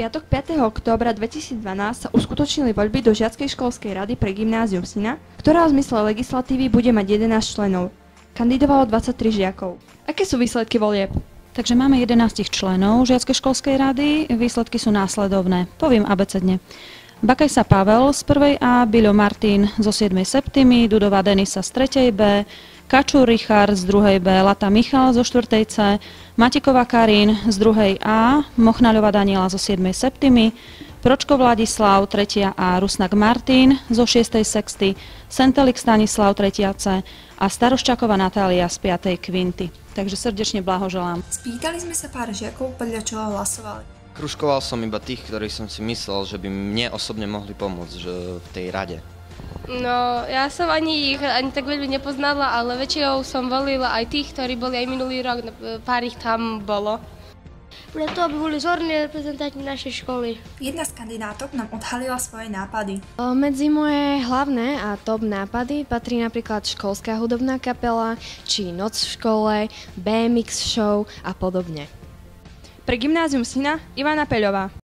piatok 5. októbra 2012 sa uskutočnili voľby do Žiackej školskej rady pre gymnázium Sina, ktorá v zmysle legislatívy bude mať 11 členov. Kandidovalo 23 žiakov. Aké sú výsledky volieb? Takže máme 11 členov Žiackej školskej rady, výsledky sú následovné. Poviem abecedne. Bakajsa Pavel z 1. A, Biľo Martin zo 7. septimy, Dudová Denisa z 3. B, Kačúr Richard z 2. B, Lata Michal zo 4. C, Matiková Karin z 2. A, Mochnaľová Daniela zo 7. septimy, Pročko Vladislav 3. A, Rusnak Martin zo 6. sexty, Sentelik Stanislav 3. C a Staroščáková Natália z 5. kvinty. Takže srdečne blahoželám. Spýtali sme sa pár žiakov, podľa čoho hlasovali. Kružkoval som iba tých, ktorých som si myslel, že by mne osobne mohli pomôcť v tej rade. No, ja som ani tak veľmi nepoznala, ale väčšinou som volila aj tých, ktorí boli aj minulý rok, pár ich tam bolo. Preto, aby boli zorní reprezentanti našej školy. Jedna z kandidátok nám odhalila svoje nápady. Medzi moje hlavné a top nápady patrí napríklad školská hudobná kapela, či noc v škole, BMX show a podobne. Pre gymnázium Sina Ivana Peľová.